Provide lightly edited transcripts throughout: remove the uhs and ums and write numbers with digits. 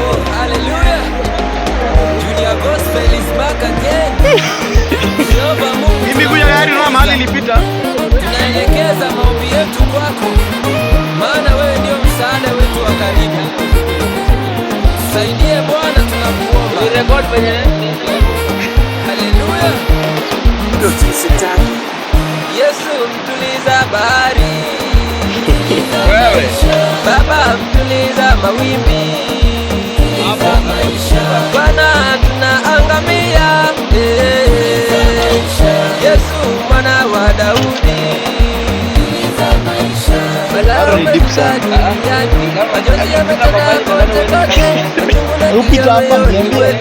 Oh, hallelujah. Junior Gospel is back again. Mimi kuja gari na mahali nilipita. Tunaelekeza maombi yetu kwako, maana wewe ndio msaada wetu wa karibu. Tusaidie Bwana, tunakuomba. Ni record kwenye haleluya. Yesu mtuliza bahari. Wewe Baba mtuliza mawimbi. Bwana tunaangamia. Yesu mwana wa Daudi. Upita hapa niambie.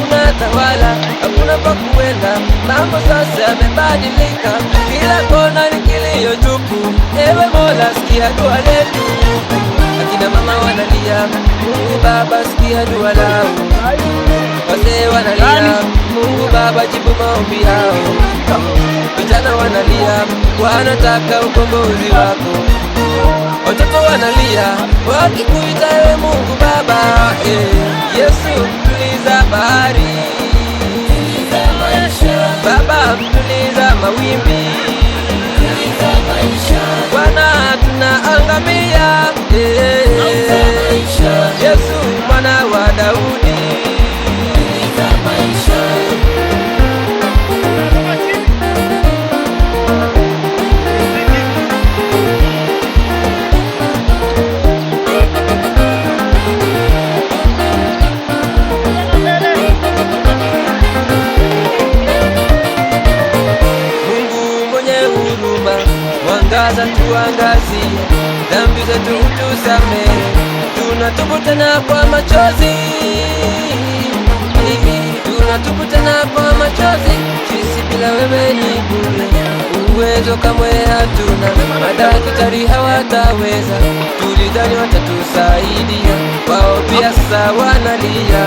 Unatawala, hakuna pa kuenda, mambo sasa yamebadilika, kila kona ni kilio tupu. Ewe Mola, sikia dua letu. Akina mama wanalia, Mungu Baba sikia dua lao. Wazee wanalia, Mungu Baba jibu maombi yao. Vijana wanalia, wanataka ukombozi wako. Watoto wanalia, wakikuita ewe Mungu Baba. Yesu mtuliza bahari. Baba mtuliza mawimbi. Bwana tunaangamia. Yesu mwana wa Daudi. Mwangaza tuangazie, dhambi zetu utusamehe, tunatubu tena kwa machozi. Tunatubu tena kwa machozi, sisi bila wewe ni bure, uwezo kamwe hatuna, madaktari hawataweza, tulidhani watatusaidia, wao pia sasa wanalia.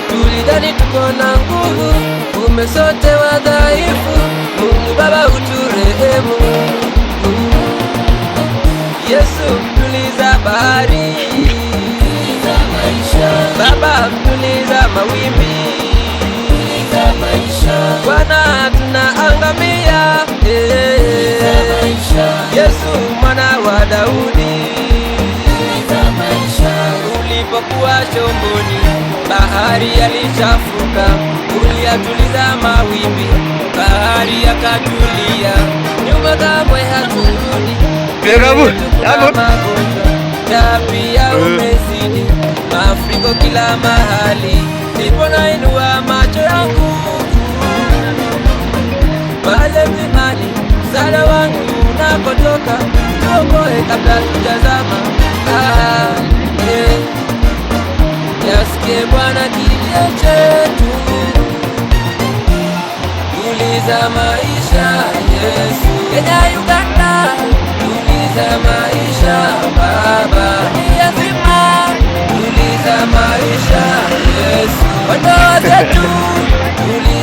Tulidhani tuko na nguvu, kumbe sote wadhaifu. Mungu Baba uturehemu. Yesu mtuliza bahari. Baba mtuliza mawimbi. Bwana tunaangamia. Yesu mwana wa Daudi. Ulipokuwa chomboni, bahari yalichafuka, uliyatuliza mawimbi, bahari yakatulia. Nyuma kamwe haturudi, magonjwa pia umezidi, mafuriko kila mahali. Ndipo nainua macho yangu pale mlimani, msaada wangu unakotoka, tuokoe kabla tujazama. Yasikie Bwana kilio chetu, tuliza maisha Yesu. Kenya, Uganda, tuliza maisha Baba. Dunia nzima, tuliza maisha Yesu. Wandoa zetu, tuliza